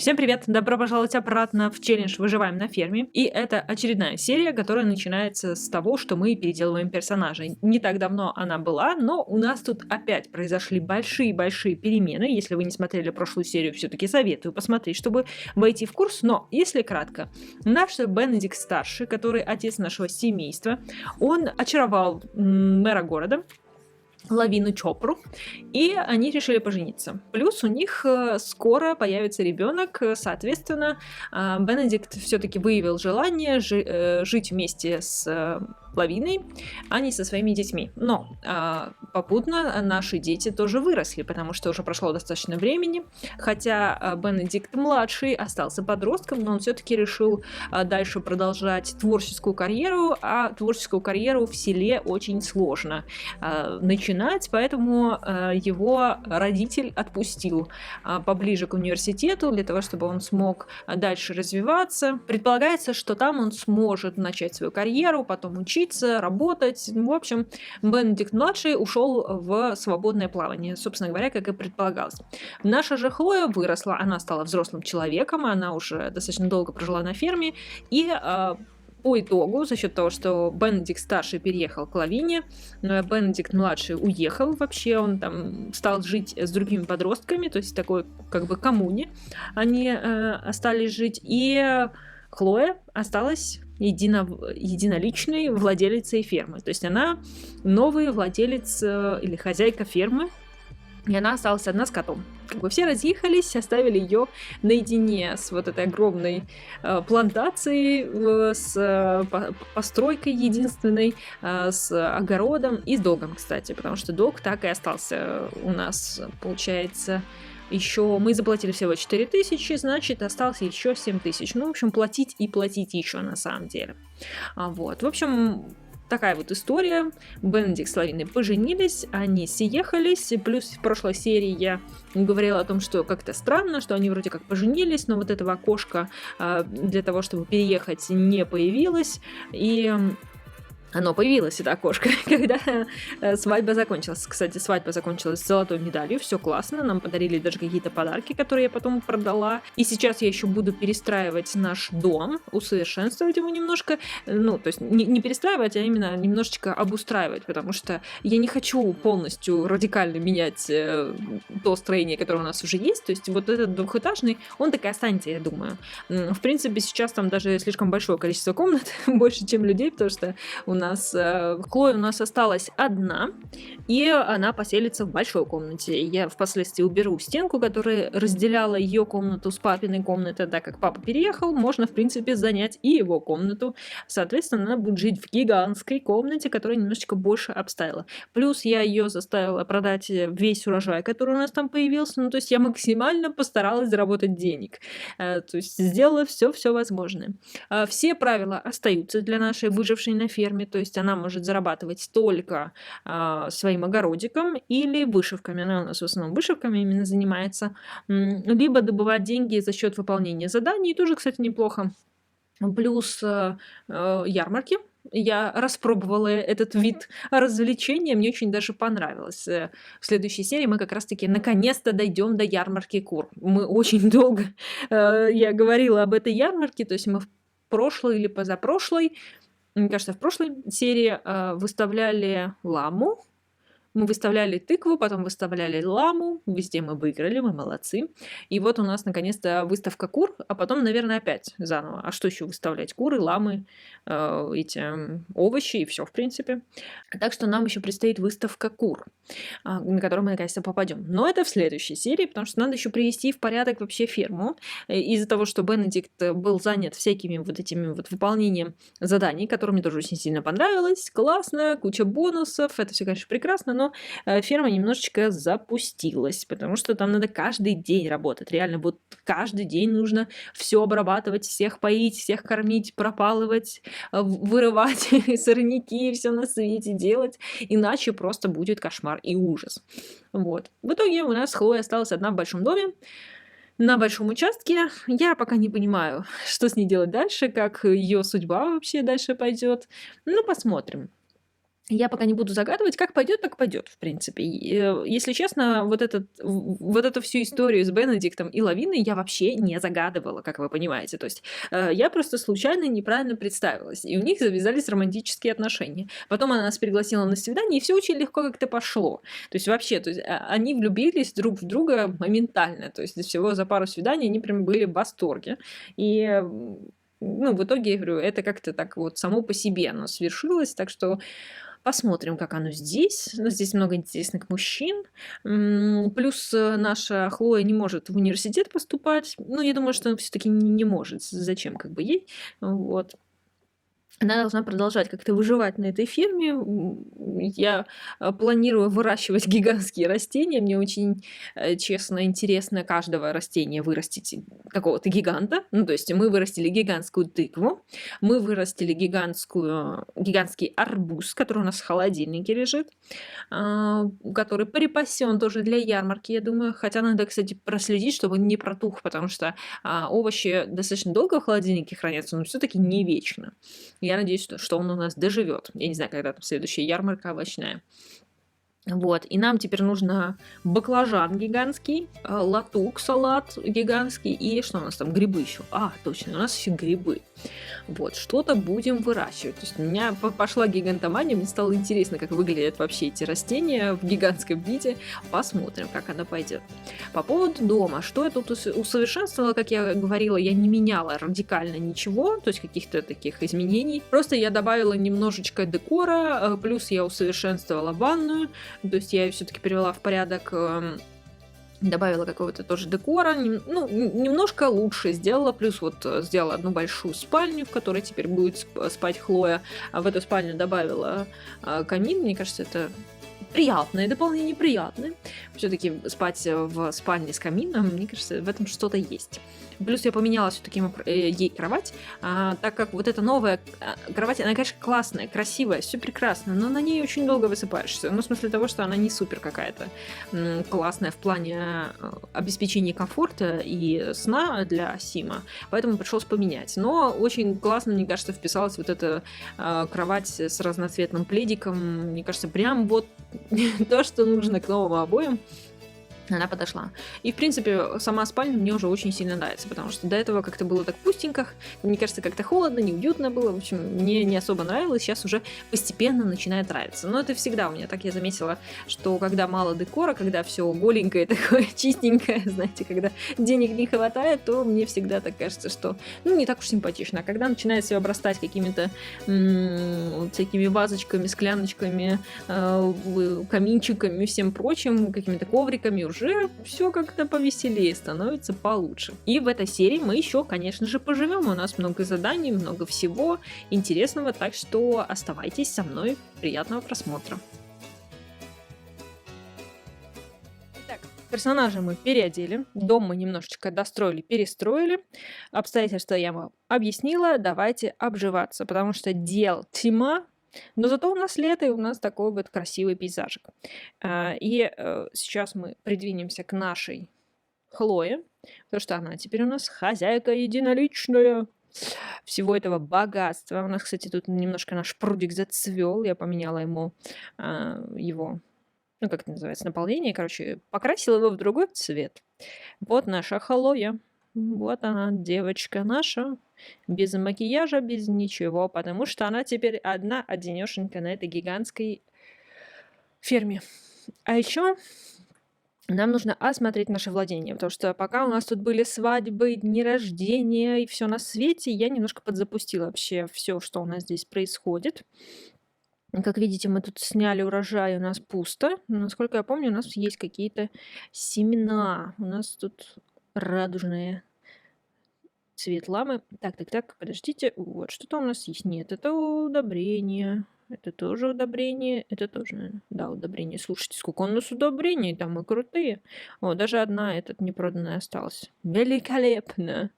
Всем привет! Добро пожаловать обратно в челлендж «Выживаем на ферме». И это очередная серия, которая начинается с того, что мы переделываем персонажей. Не так давно она была, но у нас тут опять произошли большие-большие перемены. Если вы не смотрели прошлую серию, все-таки советую посмотреть, чтобы войти в курс. Но, если кратко, наш Бенедикт старший, который отец нашего семейства, он очаровал мэра города, Лавину Чопру, и они решили пожениться. Плюс у них скоро появится ребенок, соответственно, Бенедикт все-таки выявил желание жить вместе с Лавиной, а не со своими детьми. Но попутно наши дети тоже выросли, потому что уже прошло достаточно времени, хотя Бенедикт младший остался подростком, но он все-таки решил дальше продолжать творческую карьеру, а творческую карьеру в селе очень сложно начинать, поэтому его родитель отпустил поближе к университету для того, чтобы он смог дальше развиваться. Предполагается, что там он сможет начать свою карьеру, потом учиться, работать. В общем, Бенедикт-младший ушел в свободное плавание, собственно говоря, как и предполагалось. Наша же Хлоя выросла, она стала взрослым человеком, она уже достаточно долго прожила на ферме, и по итогу, за счет того, что Бенедикт-старший переехал к Лавине, Бенедикт-младший уехал вообще, он там стал жить с другими подростками, то есть такой как бы коммуне они остались жить, и Хлоя осталась единоличной владелицей фермы. То есть она новый владелец или хозяйка фермы, и она осталась одна с котом. Как бы все разъехались, оставили ее наедине с вот этой огромной плантацией, с постройкой единственной, с огородом и с догом, кстати, потому что дог так и остался у нас, получается, еще мы заплатили всего 4000, значит, осталось еще 7000. Ну, в общем, платить и платить еще на самом деле. Вот. В общем, такая вот история. Бенедикт с Лавиной поженились, они съехались. Плюс в прошлой серии я говорила о том, что как-то странно, что они вроде как поженились, но вот этого окошка для того, чтобы переехать, не появилось. И оно появилось, это окошко, когда свадьба закончилась. Кстати, свадьба закончилась с золотой медалью, все классно, нам подарили даже какие-то подарки, которые я потом продала. И сейчас я еще буду перестраивать наш дом, усовершенствовать его немножко. Ну, то есть не перестраивать, а именно немножечко обустраивать, потому что я не хочу полностью радикально менять то строение, которое у нас уже есть. То есть вот этот двухэтажный, он так и останется, я думаю. В принципе, сейчас там даже слишком большое количество комнат, больше, чем людей, потому что Хлоя у нас осталась одна, и она поселится в большой комнате. Я впоследствии уберу стенку, которая разделяла ее комнату с папиной комнатой, так как папа переехал, можно, в принципе, занять и его комнату. Соответственно, она будет жить в гигантской комнате, которая немножечко больше обставила. Плюс я ее заставила продать весь урожай, который у нас там появился. Ну, то есть я максимально постаралась заработать денег. То есть сделала все возможное. Все правила остаются для нашей выжившей на ферме. То есть она может зарабатывать только своим огородиком или вышивками. Она у нас в основном вышивками именно занимается. Либо добывать деньги за счет выполнения заданий. Тоже, кстати, неплохо. Плюс ярмарки. Я распробовала этот вид развлечения, мне очень даже понравилось. В следующей серии мы как раз-таки наконец-то дойдем до ярмарки кур. Мы очень долго, я говорила об этой ярмарке, то есть мы в прошлой или позапрошлой, мне кажется, в прошлой серии выставляли ламу. Мы выставляли тыкву, потом выставляли ламу, везде мы выиграли, мы молодцы. И вот у нас наконец-то выставка кур, а потом, наверное, опять заново. А что еще выставлять? Куры, ламы, эти овощи и все, в принципе. Так что нам еще предстоит выставка кур, на которую мы наконец-то попадем. Но это в следующей серии, потому что надо еще привести в порядок вообще ферму. Из-за того, что Бенедикт был занят всякими вот этими вот выполнением заданий, которые мне тоже очень сильно понравилось. Классно, куча бонусов, это все, конечно, прекрасно, но ферма немножечко запустилась, потому что там надо каждый день работать. Реально, вот каждый день нужно все обрабатывать, всех поить, всех кормить, пропалывать, вырывать сорняки, все на свете делать. Иначе просто будет кошмар и ужас. Вот. В итоге у нас Хлоя осталась одна в большом доме, на большом участке. Я пока не понимаю, что с ней делать дальше, как ее судьба вообще дальше пойдет. Ну, посмотрим. Я пока не буду загадывать, как пойдет, так пойдет, в принципе. Если честно, вот эту всю историю с Бенедиктом и Лавиной я вообще не загадывала, как вы понимаете. То есть я просто случайно неправильно представилась, и у них завязались романтические отношения. Потом она нас пригласила на свидание, и все очень легко как-то пошло. То есть вообще, они влюбились друг в друга моментально. То есть всего за пару свиданий они прям были в восторге. И ну, в итоге, я говорю, это как-то так вот само по себе оно свершилось, так что посмотрим, как оно здесь. Ну, здесь много интересных мужчин. Плюс наша Хлоя не может в университет поступать. Ну, я думаю, что она все-таки не может. Зачем как бы ей? Вот. Она должна продолжать как-то выживать на этой ферме. Я планирую выращивать гигантские растения. Мне очень, честно, интересно каждого растения вырастить какого-то гиганта. Ну, то есть мы вырастили гигантскую тыкву, мы вырастили гигантский арбуз, который у нас в холодильнике лежит, который припасен тоже для ярмарки, я думаю. Хотя надо, кстати, проследить, чтобы он не протух, потому что овощи достаточно долго в холодильнике хранятся, но все-таки не вечно. Я надеюсь, что он у нас доживет. Я не знаю, когда там следующая ярмарка овощная. Вот, и нам теперь нужно баклажан гигантский, латук, салат гигантский, и что у нас там, грибы еще. Точно, у нас еще грибы. Вот, что-то будем выращивать. То есть у меня пошла гигантомания, мне стало интересно, как выглядят вообще эти растения в гигантском виде. Посмотрим, как она пойдет. По поводу дома, что я тут усовершенствовала, как я говорила, я не меняла радикально ничего, то есть каких-то таких изменений. Просто я добавила немножечко декора, плюс я усовершенствовала ванную. То есть я ее все-таки привела в порядок, добавила какого-то тоже декора, немножко лучше сделала, плюс вот сделала одну большую спальню, в которой теперь будет спать Хлоя, а в эту спальню добавила камин, мне кажется, это приятное дополнение, приятное. Все-таки спать в спальне с камином, мне кажется, в этом что-то есть. Плюс я поменяла все-таки ей кровать, так как вот эта новая кровать, она, конечно, классная, красивая, все прекрасно, но на ней очень долго высыпаешься. Ну, в смысле того, что она не супер какая-то классная в плане обеспечения комфорта и сна для Сима, поэтому пришлось поменять. Но очень классно, мне кажется, вписалась вот эта кровать с разноцветным пледиком. Мне кажется, прям вот то, что нужно к новым обоям. Она подошла. И, в принципе, сама спальня мне уже очень сильно нравится, потому что до этого как-то было так пустенько, мне кажется, как-то холодно, неуютно было, в общем, мне не особо нравилось, сейчас уже постепенно начинает нравиться. Но это всегда у меня так, я заметила, что когда мало декора, когда все голенькое такое, чистенькое, знаете, когда денег не хватает, то мне всегда так кажется, что, не так уж симпатично. А когда начинает все обрастать какими-то всякими вазочками, скляночками, каминчиками и всем прочим, какими-то ковриками, уже все как-то повеселее становится, получше. И в этой серии мы еще, конечно же, поживем. У нас много заданий, много всего интересного, так что оставайтесь со мной. Приятного просмотра. Итак, персонажа мы переодели, дом мы немножечко достроили, перестроили. Обстоятельства я вам объяснила, давайте обживаться, потому что дел тьма. Но зато у нас лето, и у нас такой вот красивый пейзажик. И сейчас мы придвинемся к нашей Хлое, потому что она теперь у нас хозяйка единоличная всего этого богатства. У нас, кстати, тут немножко наш прудик зацвел. Я поменяла ему его, как это называется, наполнение. Короче, покрасила его в другой цвет. Вот наша Хлоя. Вот она, девочка наша, без макияжа, без ничего, потому что она теперь одинешенька на этой гигантской ферме. А еще нам нужно осмотреть наше владение, потому что пока у нас тут были свадьбы, дни рождения и все на свете, я немножко подзапустила вообще все, что у нас здесь происходит. Как видите, мы тут сняли урожай, у нас пусто. Насколько я помню, у нас есть какие-то семена. У нас тут радужные цвет ламы. Так, подождите. Вот, что-то у нас есть. Нет, это удобрение. Это тоже удобрение. Это тоже, наверное, да, удобрение. Слушайте, сколько у нас удобрений. Там мы крутые. О, даже одна этот непроданная осталась. Великолепно.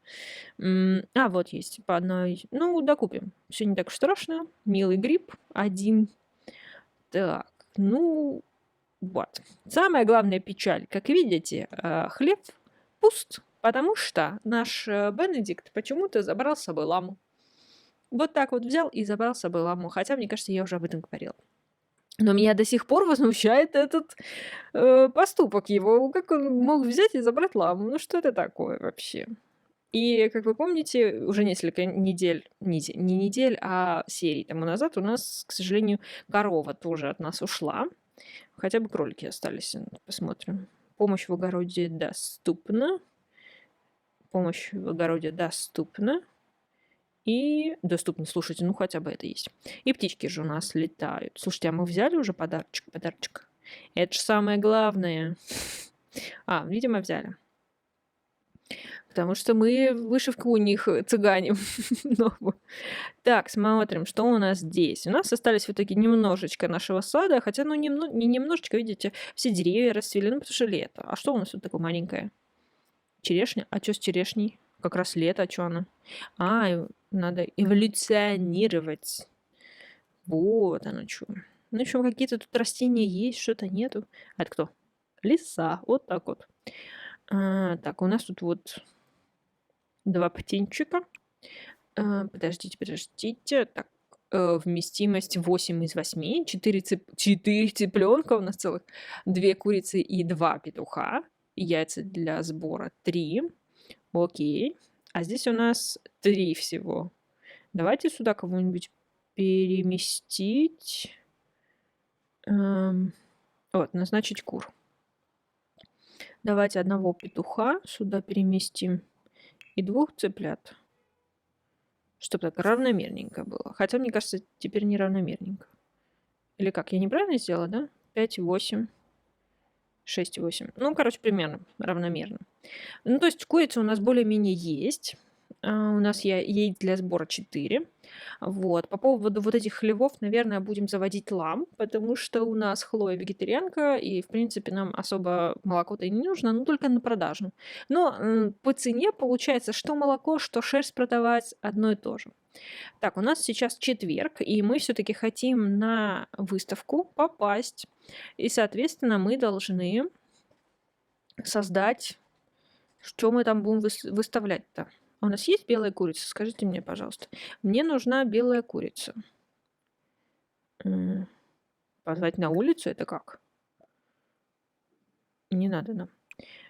Вот есть по одной. Ну, докупим. Все не так страшно. Милый гриб. Один. Так, вот. Самая главная печаль. Как видите, хлеб пуст, потому что наш Бенедикт почему-то забрал с собой ламу. Вот так вот взял и забрал с собой ламу. Хотя, мне кажется, я уже об этом говорила. Но меня до сих пор возмущает этот поступок его. Как он мог взять и забрать ламу? Ну что это такое вообще? И, как вы помните, уже несколько недель, не недель, а серий тому назад у нас, к сожалению, корова тоже от нас ушла. Хотя бы кролики остались. Посмотрим. Помощь в огороде доступна. Помощь в огороде доступна. И доступно, слушайте, ну хотя бы это есть. И птички же у нас летают. Слушайте, а мы взяли уже подарочек? Это же самое главное. А, видимо, взяли. Потому что мы вышивку у них цыганим новую. Так, смотрим, что у нас здесь. У нас остались в итоге немножечко нашего сада, хотя, ну, не немножечко, видите, все деревья расцвели, ну, потому что лето. А что у нас тут такое маленькое? Черешня? А что с черешней? Как раз лето, а что она? А, надо эволюционировать. Вот оно что. Ну, еще какие-то тут растения есть, что-то нету. А это кто? Лиса. Вот так вот. Так, у нас тут вот 2 птенчика. Подождите. Так, вместимость 8 из 8. 4 цыпленка у нас целых. 2 курицы и 2 петуха. Яйца для сбора 3. Окей. А здесь у нас 3 всего. Давайте сюда кого-нибудь переместить. Вот, назначить кур. Давайте одного петуха сюда переместим. И 2 цыплят. Чтобы так равномерненько было. Хотя, мне кажется, теперь не равномерненько. Или как? Я неправильно сделала, да? 5, 8, 6, 8. Ну, короче, примерно равномерно. Ну, то есть курица у нас более-менее есть. У нас яиц для сбора 4. Вот. По поводу вот этих хлевов, наверное, будем заводить лам, потому что у нас Хлоя вегетарианка, и, в принципе, нам особо молоко-то и не нужно, но только на продажу. Но по цене получается, что молоко, что шерсть продавать одно и то же. Так, у нас сейчас четверг, и мы все-таки хотим на выставку попасть. И, соответственно, мы должны создать, что мы там будем выставлять-то. А у нас есть белая курица? Скажите мне, пожалуйста. Мне нужна белая курица. Позвать на улицу? Это как? Не надо нам.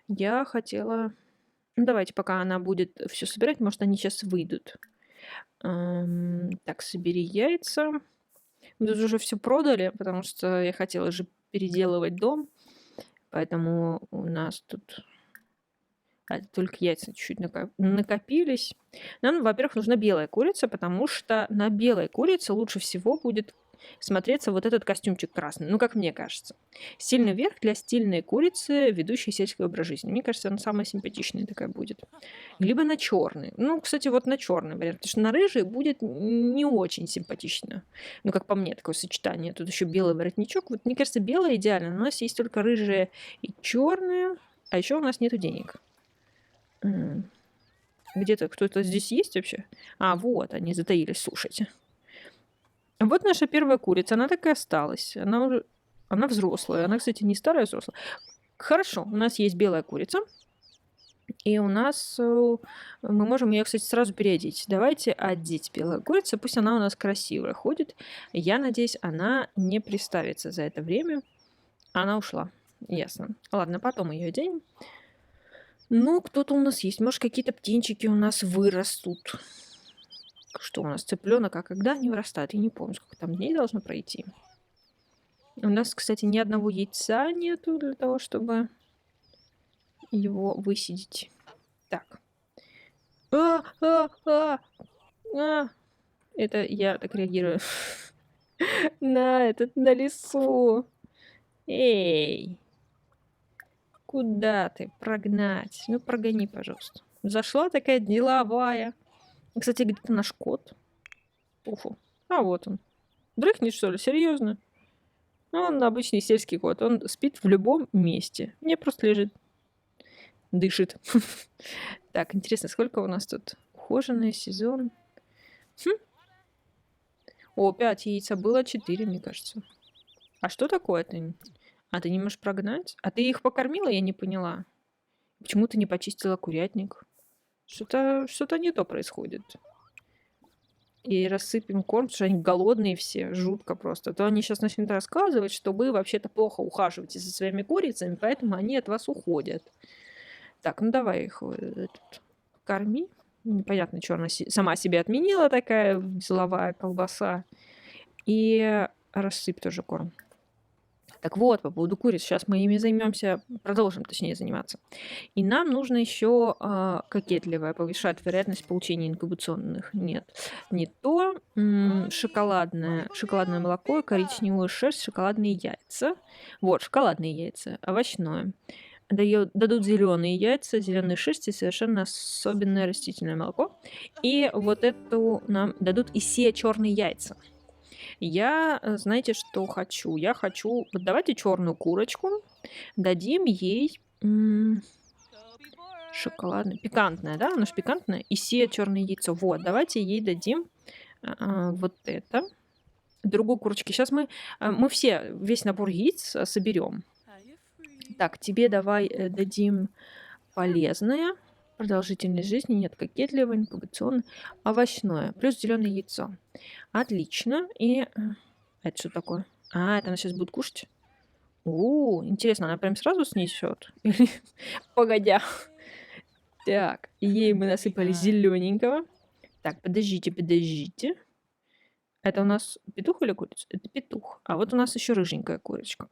Я хотела... Ну, давайте, пока она будет все собирать, может, они сейчас выйдут. Так, собери яйца. Мы тут уже все продали, потому что я хотела же переделывать дом. Поэтому у нас тут только яйца чуть-чуть накопились. Нам, во-первых, нужна белая курица, потому что на белой курице лучше всего будет смотреться вот этот костюмчик красный. Ну, как мне кажется. Стильный верх для стильной курицы, ведущей сельский образ жизни. Мне кажется, она самая симпатичная такая будет. Либо на черный. Ну, кстати, вот на черный вариант. Потому что на рыжий будет не очень симпатично. Ну, как по мне, такое сочетание. Тут еще белый воротничок. Вот, мне кажется, белое идеально. Но у нас есть только рыжие и черные. А еще у нас нету денег. Где-то кто-то здесь есть вообще? А, вот, они затаились, слушайте. Вот наша первая курица, она так и осталась. Она взрослая. Она, кстати, не старая, а взрослая. Хорошо, у нас есть белая курица. И у нас... Мы можем ее, кстати, сразу переодеть. Давайте одеть белую курицу. Пусть она у нас красивая ходит. Я надеюсь, она не приставится за это время. Она ушла. Ясно. Ладно, потом ее оденем. Ну, кто-то у нас есть. Может, какие-то птенчики у нас вырастут. Что у нас, цыпленок? А когда они вырастают? Я не помню, сколько там дней должно пройти. У нас, кстати, ни одного яйца нету для того, чтобы его высидеть. Так. Это я так реагирую на лесу. Эй! Куда ты? Прогнать. Ну, прогони, пожалуйста. Зашла такая деловая. Кстати, где-то наш кот. Уфу. А вот он. Дрыхнет, что ли? Серьезно? Он обычный сельский кот. Он спит в любом месте. Не просто лежит. Дышит. Так, интересно, сколько у нас тут? Ухоженный сезон. О, 5 яиц, а было 4, мне кажется. А что такое ты? А ты не можешь прогнать? А ты их покормила? Я не поняла. Почему ты не почистила курятник? Что-то не то происходит. и рассыпем корм, потому что они голодные все, жутко просто. То они сейчас начнут рассказывать, что вы вообще-то плохо ухаживаете за своими курицами, поэтому они от вас уходят. Так, ну давай их тут корми. Непонятно, что она сама себе отменила, такая деловая колбаса. И рассыпь тоже корм. Так вот, по поводу куриц, сейчас мы ими займемся, продолжим, точнее, заниматься. И нам нужно еще кокетливое, повышать вероятность получения инкубационных. Нет, не то. Шоколадное молоко, коричневую шерсть, шоколадные яйца. Вот, шоколадные яйца, овощное. Дадут зеленые яйца, зеленые шерсти, совершенно особенное растительное молоко. И вот эту нам дадут и все черные яйца. Я, знаете, что хочу? Я хочу, вот давайте черную курочку, дадим ей шоколадное, пикантное, да? Оно же пикантное. И все черное яйцо. Вот, давайте ей дадим вот это. Другой курочки. Сейчас мы весь набор яиц соберем. Так, тебе давай дадим полезное, продолжительность жизни, нет, кокетливое, инкубационное, овощное, плюс зеленое яйцо. Отлично. И это что такое? Это она сейчас будет кушать? Интересно, она прям сразу снесет? Или погодя? Так, ей мы насыпали зелененького. Так, подождите. Это у нас петух или курица? Это петух. А вот у нас еще рыженькая курочка.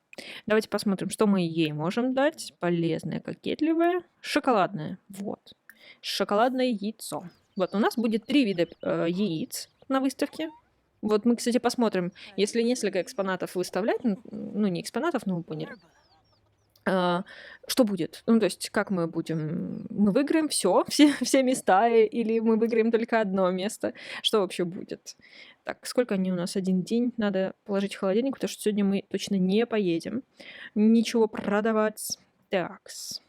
Давайте посмотрим, что мы ей можем дать. Полезное, кокетливое, шоколадное. Вот. Шоколадное яйцо. Вот у нас будет 3 вида яиц на выставке. Вот мы, кстати, посмотрим, если несколько экспонатов выставлять, ну не экспонатов, но вы поняли, что будет? Ну, то есть, как мы будем? Мы выиграем все места, или мы выиграем только одно место? Что вообще будет? Так, сколько они у нас? 1 день надо положить в холодильник, потому что сегодня мы точно не поедем. Ничего продавать. Такс.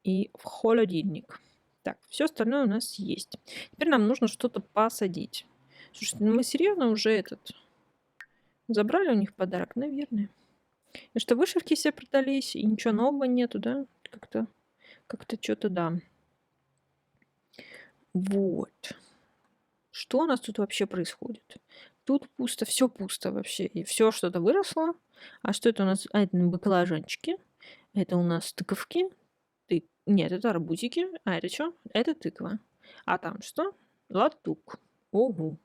И в холодильник. Так, все остальное у нас есть. Теперь нам нужно что-то посадить. Слушайте, ну мы серьезно уже забрали у них подарок, наверное. И что вышивки все продались, и ничего нового нету, да? Как-то что-то, да. Вот. Что у нас тут вообще происходит? Тут пусто, все пусто вообще. И все что-то выросло. А что это у нас? Это баклажанчики. Это у нас тыковки. Нет, это арбузики. А это что? Это тыква. А там что? Латук. Ого.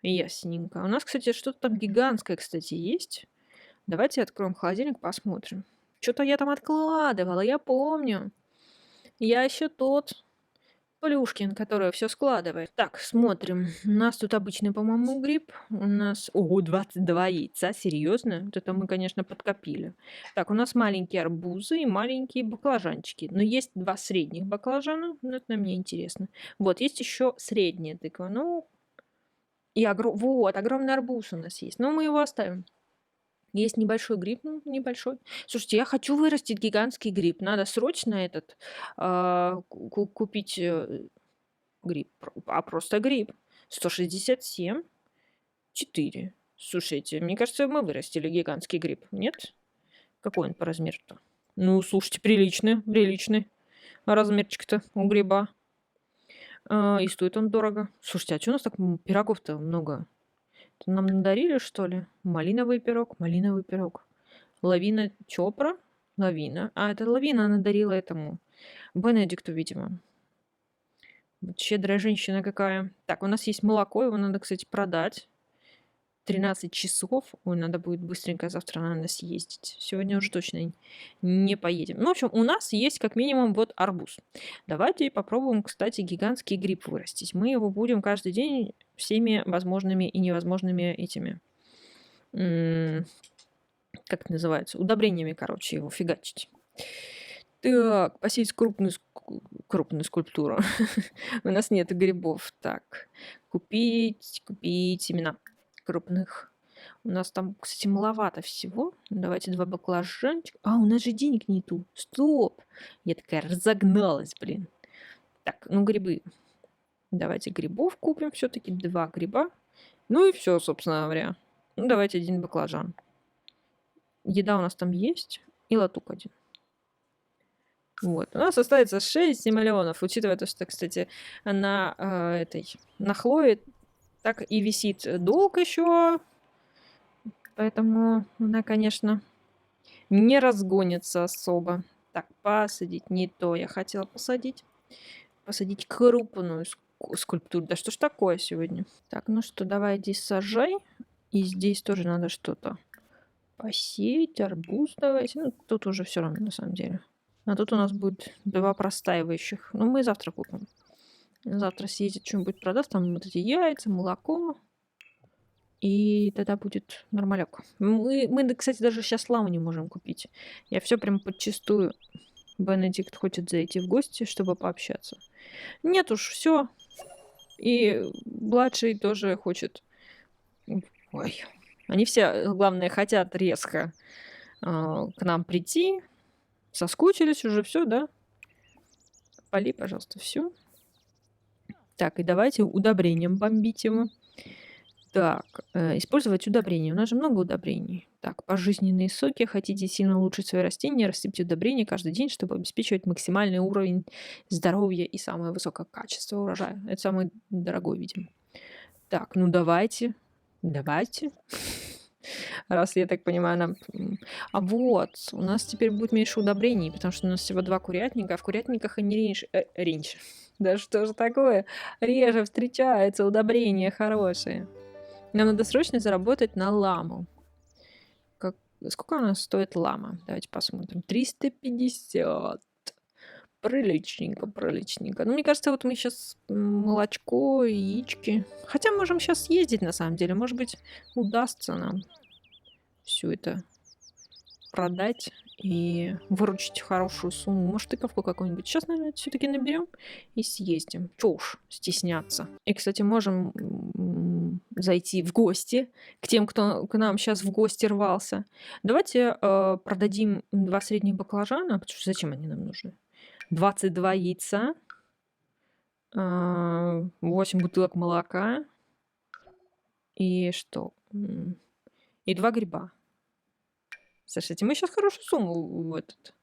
Ясненько. У нас, кстати, что-то там гигантское, кстати, есть. Давайте откроем холодильник, посмотрим. Что-то я там откладывала, я помню. Я еще тот Плюшкин, который все складывает. Так, смотрим. У нас тут обычный, по-моему, гриб. У нас... Ого, 22 яйца, серьезно? Вот это мы, конечно, подкопили. Так, у нас маленькие арбузы и маленькие баклажанчики. Но есть 2 средних баклажана. Ну, это мне интересно. Вот, есть еще средняя тыква. Ну, и вот, огромный арбуз у нас есть. Но мы его оставим. Есть небольшой гриб, ну, небольшой. Слушайте, я хочу вырастить гигантский гриб. Надо срочно купить гриб. Просто гриб. 167, 4. Слушайте, мне кажется, мы вырастили гигантский гриб. Нет? Какой он по размеру-то? Ну, слушайте, приличный размерчик-то у гриба. И стоит он дорого. Слушайте, а что у нас так пирогов-то много? Это нам надарили, что ли? Малиновый пирог. Лавина Чопра. Лавина. Это Лавина надарила этому Бенедикту, видимо. Вот щедрая женщина какая. Так, у нас есть молоко, его надо, кстати, продать. 13 часов. Ой, надо будет быстренько завтра, наверное, съездить. Сегодня уже точно не поедем. Ну, в общем, у нас есть как минимум вот арбуз. Давайте попробуем, кстати, гигантский гриб вырастить. Мы его будем каждый день всеми возможными и невозможными этими... как это называется? Удобрениями, короче, его фигачить. Так, посеять крупную скульптуру. У нас нет грибов. Так, купить семена крупных. У нас там, кстати, маловато всего. Давайте 2 баклажанчика. У нас же денег нету. Стоп! Я такая разогналась, блин. Так, ну грибы. Давайте грибов купим все-таки. 2 гриба. Ну и все, собственно говоря. Ну, давайте 1 баклажан. Еда у нас там есть. И латук 1. Вот. У нас остается 6 миллионов. Учитывая то, что, кстати, на Хлое Так и висит долг еще. Поэтому она, конечно, не разгонится особо. Так, посадить не то я хотела посадить. Посадить крупную скульптуру. Да что ж такое сегодня? Так, ну что, давай здесь сажай. И здесь тоже надо что-то посеять. Арбуз давайте. Ну, тут уже все равно, на самом деле. А тут у нас будет 2 простаивающих. Ну, мы завтра купим. Завтра съездит, что-нибудь продаст. Там вот эти яйца, молоко. И тогда будет нормалек. Мы, кстати, даже сейчас ламу не можем купить. Я все прям подчистую. Бенедикт хочет зайти в гости, чтобы пообщаться. Нет уж, все. И младший тоже хочет. Ой. Они все, главное, хотят резко к нам прийти. Соскучились уже, все, да? Поли, пожалуйста, все. Так, и давайте удобрением бомбить его. Так, использовать удобрения. У нас же много удобрений. Так, пожизненные соки. Хотите сильно улучшить свои растения, рассыпьте удобрения каждый день, чтобы обеспечивать максимальный уровень здоровья и самое высокое качество урожая. Это самый дорогой, видимо. Так, ну давайте. Давайте. Раз, я так понимаю, нам... А вот, у нас теперь будет меньше удобрений, потому что у нас всего 2 курятника, а в курятниках они реньше. Да что же такое? Реже встречаются удобрения хорошие. Нам надо срочно заработать на ламу. Сколько у нас стоит лама? Давайте посмотрим. 350. Приличненько, приличненько. Ну, мне кажется, вот мы сейчас молочко, яички. Хотя можем сейчас съездить, на самом деле. Может быть, удастся нам все это продать и выручить хорошую сумму. Может, тыковку какую-нибудь. Сейчас, наверное, все-таки наберем и съездим. Чё уж стесняться. И, кстати, можем зайти в гости к тем, кто к нам сейчас в гости рвался. Давайте продадим 2 средних баклажана. Потому что зачем они нам нужны? 22 яйца. 8 бутылок молока. И что? И 2 гриба. Слушайте, мы сейчас хорошую сумму в этот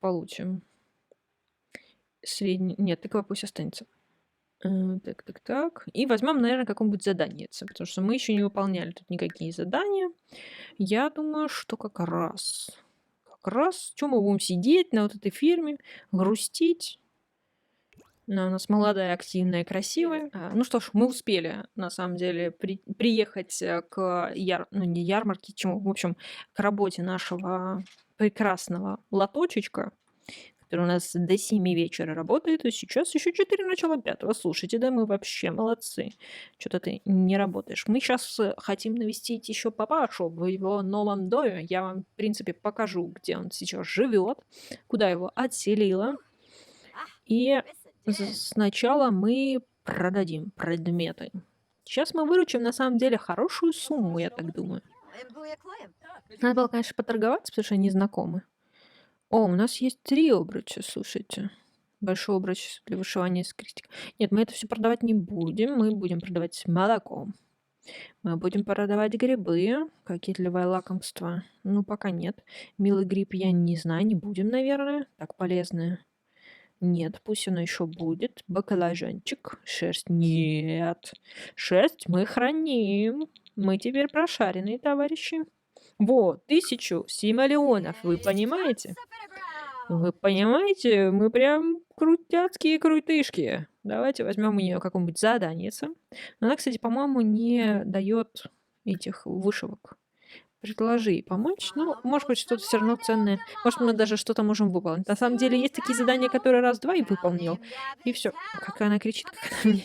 получим. Средний... Нет, тыква пусть останется. Так. И возьмем, наверное, какое-нибудь задание. Потому что мы еще не выполняли тут никакие задания. Я думаю, что как раз... Что мы будем сидеть на вот этой ферме, грустить. Она у нас молодая, активная, красивая. Ну что ж, мы успели, на самом деле, приехать к не ярмарке, чему, в общем, к работе нашего прекрасного лоточечка, который у нас до 7 вечера работает, и сейчас еще 4 начала 5. Слушайте, да мы вообще молодцы. Что-то ты не работаешь. Мы сейчас хотим навестить еще папашу в его новом доме. Я вам, в принципе, покажу, где он сейчас живет, куда его отселила. И сначала мы продадим предметы. Сейчас мы выручим, на самом деле, хорошую сумму, я так думаю. Надо было, конечно, поторговаться, потому что они знакомы. О, у нас есть 3 обруча, слушайте. Большой обруч для вышивания с крестиком. Нет, мы это все продавать не будем. Мы будем продавать молоко. Мы будем продавать грибы. Какие-то лакомства. Ну, пока нет. Милый гриб я не знаю, не будем, наверное. Так, полезное. Нет, пусть оно еще будет. Баклажанчик. Шерсть. Нет. Шерсть мы храним. Мы теперь прошаренные, товарищи. Вот, 1000 симолеонов, вы понимаете? Вы понимаете? Мы прям крутяцкие крутышки. Давайте возьмем у нее какое-нибудь задание. Но она, кстати, по-моему, не дает этих вышивок. Предложи ей помочь. Ну, может быть, что-то все равно ценное. Может, мы даже что-то можем выполнить. На самом деле, есть такие задания, которые раз-два и выполнил. И все. Какая она кричит, как она мне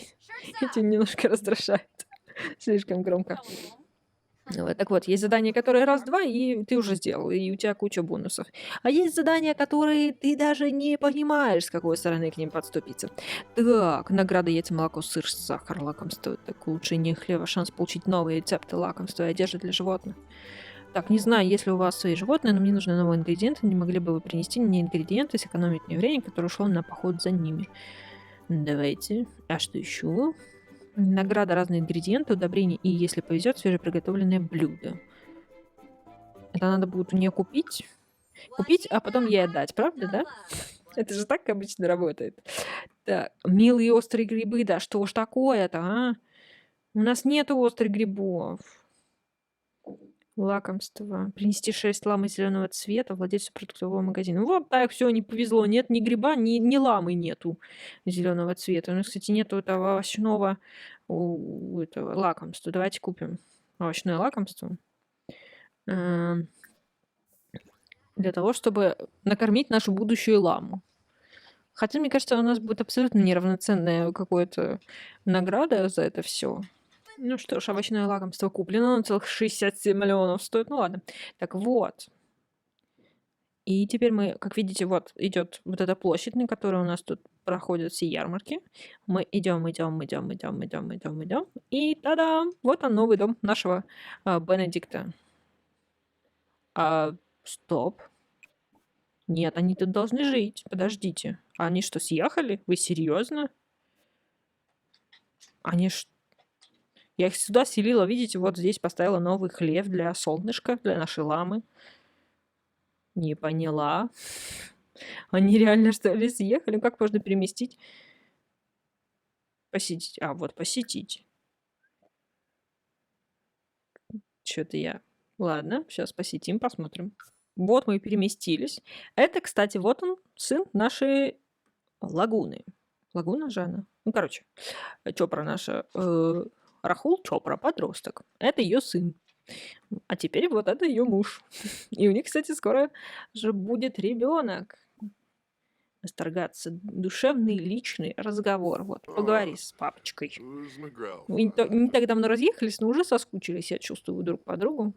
эти немножко раздражает. Слишком громко. Так вот, есть задания, которые раз-два, и ты уже сделал, и у тебя куча бонусов. А есть задания, которые ты даже не понимаешь, с какой стороны к ним подступиться. Так, награда яйца, молоко, сыр, сахар, лакомство, так улучшение хлеба, шанс получить новые рецепты лакомства и одежды для животных. Так, не знаю, есть ли у вас свои животные, но мне нужны новые ингредиенты. Не могли бы вы принести мне ингредиенты, сэкономить мне время, которое ушло на поход за ними? Давайте. А что еще? Награда, разные ингредиенты, удобрения и, если повезет, свежеприготовленное блюдо. Это надо будет у нее купить. Купить, а потом ей отдать, правда, да? Это же так обычно работает. Так, милые острые грибы, да что ж такое-то, а? У нас нету острых грибов. Лакомство. Принести 6 ламы зеленого цвета владельцу продуктового магазина. Вот так, все, не повезло. Нет ни гриба, ни ламы нету зеленого цвета. У нас, кстати, нету этого овощного этого лакомства. Давайте купим овощное лакомство. Для того, чтобы накормить нашу будущую ламу. Хотя, мне кажется, у нас будет абсолютно неравноценная какая-то награда за это все. Ну что ж, овощное лакомство куплено, оно целых 67 миллионов стоит. Ну ладно. Так вот. И теперь мы, как видите, вот идет вот эта площадь, на которой у нас тут проходят все ярмарки. Мы идем. И та-дам! Вот он, новый дом нашего Бенедикта. Стоп. Нет, они тут должны жить. Подождите. Они что, съехали? Вы серьезно? Они ж... Я их сюда селила, видите, вот здесь поставила новый хлев для солнышка, для нашей ламы. Не поняла. Они реально, что ли, съехали? Как можно переместить? Посетить. Вот посетить. Что-то я... Ладно, сейчас посетим, посмотрим. Вот мы и переместились. Это, кстати, вот он, сын нашей лагуны. Лагуна же она? Ну, короче, Чопра наша... Рахул Чопра, подросток. Это ее сын. А теперь вот это ее муж. И у них, кстати, скоро же будет ребенок. Восторгаться. Душевный, личный разговор. Вот, поговори с папочкой. Мы не так давно разъехались, но уже соскучились, я чувствую, друг по другу.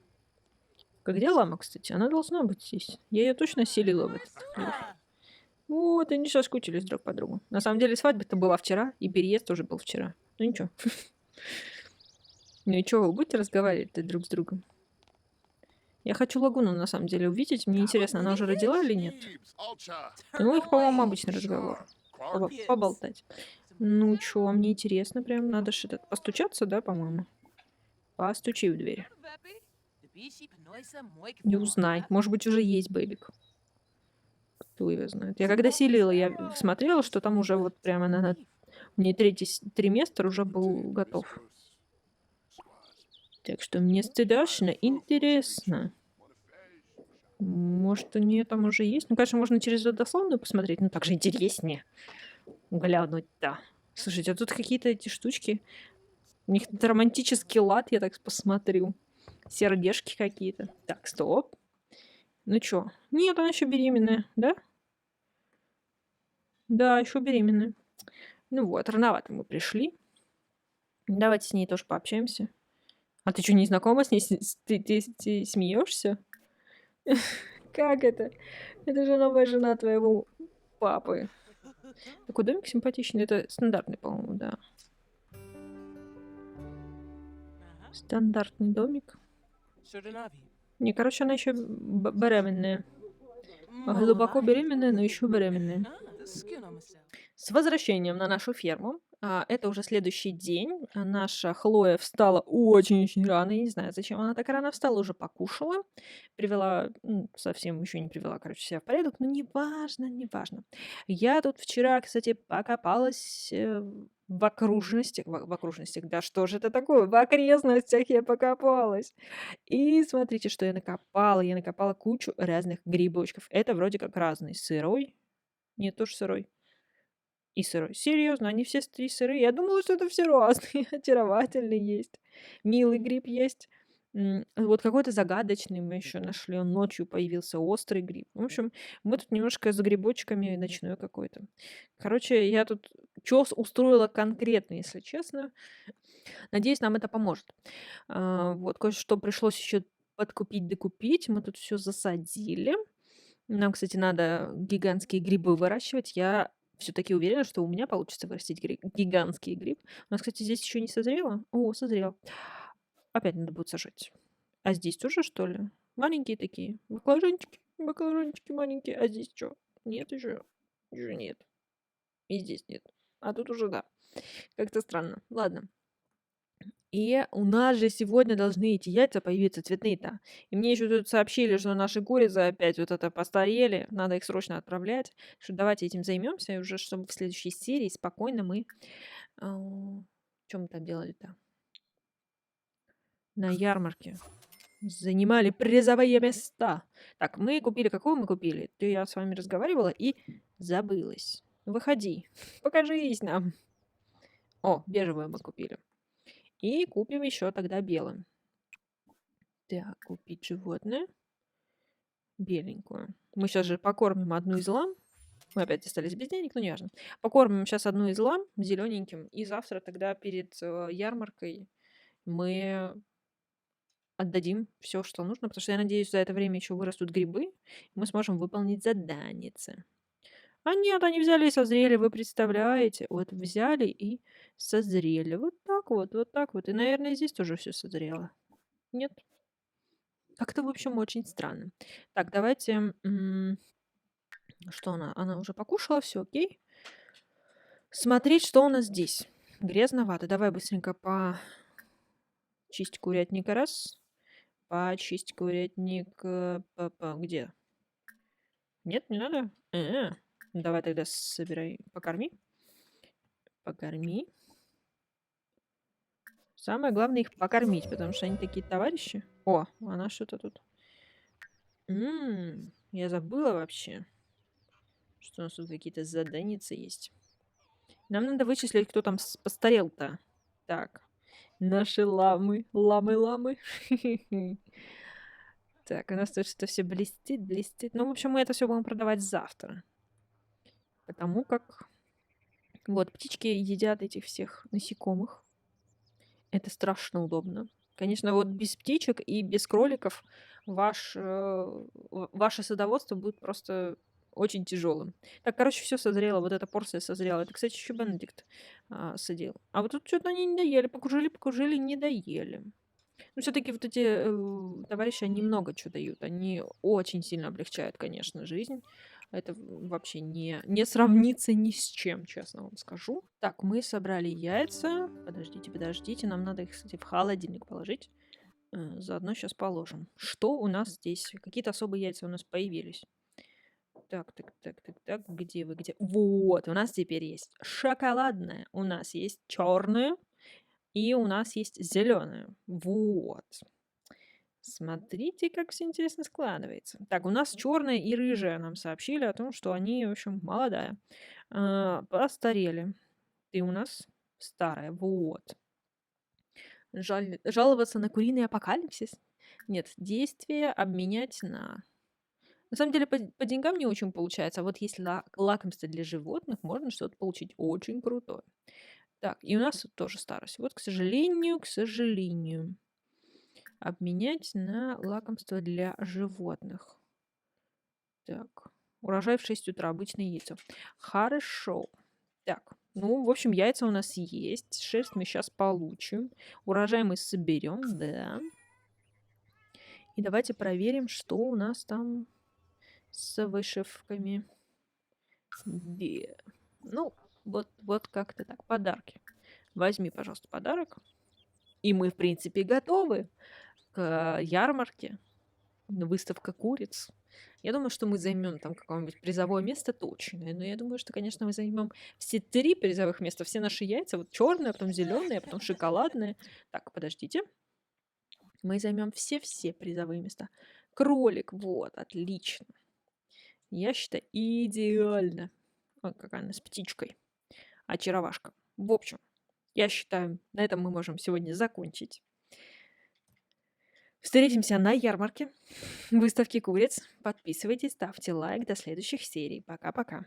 Где лама, кстати? Она должна быть здесь. Я ее точно селила в этот хлев. Вот, они соскучились друг по другу. На самом деле, свадьба-то была вчера, и переезд тоже был вчера. Ну ничего. Ну и что, вы будете разговаривать друг с другом? Я хочу лагуну, на самом деле, увидеть. Мне интересно, она уже родила или нет? Ну, их, по-моему, обычный разговор. Поболтать. Ну, чё, мне интересно прям. Надо же постучаться, да, по-моему? Постучи в дверь. Не узнай. Может быть, уже есть бэбик. Кто его знает. Я когда селила, я смотрела, что там уже вот прямо на... Мне третий триместр уже был готов. Так что мне страшно интересно. Может, у нее там уже есть? Ну, конечно, можно через родословную посмотреть, но так же интереснее глянуть-то. Слушайте, а тут какие-то эти штучки. У них тут романтический лад, я так посмотрю. Сердечки какие-то. Так, стоп. Ну чё? Нет, она еще беременная, да? Да, еще беременная. Ну вот, рановато мы пришли. Давайте с ней тоже пообщаемся. А ты что, не знакома с ней? Ты смеешься? Как это? Это же новая жена твоего папы. Такой домик симпатичный. Это стандартный, по-моему, да. Стандартный домик. Не, короче, она еще беременная. Глубоко беременная, но еще беременная. С возвращением на нашу ферму. Это уже следующий день. Наша Хлоя встала очень-очень рано. Я не знаю, зачем она так рано встала. Уже покушала. Привела, совсем еще не привела, короче, себя в порядок. Но неважно. Я тут вчера, кстати, покопалась в окружностях. В окружностях, да что же это такое? В окрестностях я покопалась. И смотрите, что я накопала. Я накопала кучу разных грибочков. Это вроде как разный. Сырой. Нет, тоже сырой. И сырой. Серьезно, они все 3 сырые. Я думала, что это все разные. Очаровательный есть. Милый гриб есть. Вот какой-то загадочный мы еще нашли. Он ночью появился, острый гриб. В общем, мы тут немножко за грибочками ночной какой-то. Короче, я тут чёс устроила конкретно, если честно. Надеюсь, нам это поможет. Вот кое-что пришлось еще подкупить, докупить. Мы тут все засадили. Нам, кстати, надо гигантские грибы выращивать. Я все-таки уверена, что у меня получится вырастить гигантский гриб. У нас, кстати, здесь еще не созрело. О, созрел. Опять надо будет сажать. А здесь тоже, что ли? Маленькие такие. Баклажанчики маленькие. А здесь что? Нет еще? Еще нет. И здесь нет. А тут уже да. Как-то странно. Ладно. И у нас же сегодня должны эти яйца появиться цветные-то. И мне еще тут сообщили, что наши курицы опять вот это постарели. Надо их срочно отправлять. Что давайте этим займемся. И уже чтобы в следующей серии спокойно мы... Что мы там делали-то? на ярмарке занимали призовые места. Так, мы купили... Какого мы купили? Я с вами разговаривала и забылась. Выходи, покажись нам. О, бежевую мы купили. И купим еще тогда белым. Так, купить животное. Беленькую. Мы сейчас же покормим одну из лам. Мы опять остались без денег, но не важно. Покормим сейчас одну из лам зелененьким. И завтра тогда перед ярмаркой мы отдадим все, что нужно. Потому что я надеюсь, за это время еще вырастут грибы. И мы сможем выполнить заданицы. А нет, они взяли и созрели, вы представляете? Вот взяли и созрели. Вот так вот, вот так вот. И, наверное, здесь тоже все созрело. Нет? Как-то, в общем, очень странно. Так, давайте... Что она? Она уже покушала, все окей. Смотреть, что у нас здесь. Грязновато. Давай быстренько почистить курятник раз. Почистить курятник... Где? Нет, не надо? Давай тогда собирай. Покорми. Покорми. Самое главное их покормить, потому что они такие товарищи. О, она что-то тут. Я забыла вообще, что у нас тут какие-то заданицы есть. Нам надо вычислить, кто там постарел-то. Так, наши ламы. Ламы. Так, у нас тут что-то все блестит. Ну, в общем, мы это все будем продавать завтра. Потому как... Вот, птички едят этих всех насекомых. Это страшно удобно. Конечно, вот без птичек и без кроликов ваше садоводство будет просто очень тяжелым. Так, короче, все созрело. Вот эта порция созрела. Это, кстати, еще Бенедикт садил. А вот тут что-то они не доели. Покружили, не доели. Но все-таки вот эти товарищи, они много чего дают. Они очень сильно облегчают, конечно, жизнь. Это вообще не сравнится ни с чем, честно вам скажу. Так, мы собрали яйца. Подождите. Нам надо их, кстати, в холодильник положить. Заодно сейчас положим. Что у нас здесь? Какие-то особые яйца у нас появились. Так. Где вы? Где? Вот, у нас теперь есть шоколадное. У нас есть черное. И у нас есть зеленое. Вот. Смотрите, как все интересно складывается. Так, у нас черная и рыжая нам сообщили о том, что они, в общем, молодая. Постарели. Ты у нас старая. Вот. Жаловаться на куриный апокалипсис? Нет, действие обменять на... На самом деле, по деньгам не очень получается. А вот если лакомство для животных, можно что-то получить очень крутое. Так, и у нас тут тоже старость. Вот, к сожалению, обменять на лакомство для животных. Так, урожай в 6 утра, обычное яйцо. Хорошо. Так, ну, в общем, яйца у нас есть. Шерсть мы сейчас получим. Урожай мы соберем, да. И давайте проверим, что у нас там с вышивками. Ну, вот как-то так. Подарки. Возьми, пожалуйста, подарок. И мы, в принципе, готовы к ярмарке. Выставка куриц. Я думаю, что мы займем там какое-нибудь призовое место точно. Но я думаю, что, конечно, мы займем все 3 призовых места. Все наши яйца. Вот черное, потом зеленое, потом шоколадное. Так, подождите. Мы займем все призовые места. Кролик, вот, отлично. Я считаю, идеально. Вот какая она с птичкой. Очаровашка. В общем, я считаю, на этом мы можем сегодня закончить. Встретимся на ярмарке выставки куриц. Подписывайтесь, ставьте лайк. До следующих серий. Пока-пока.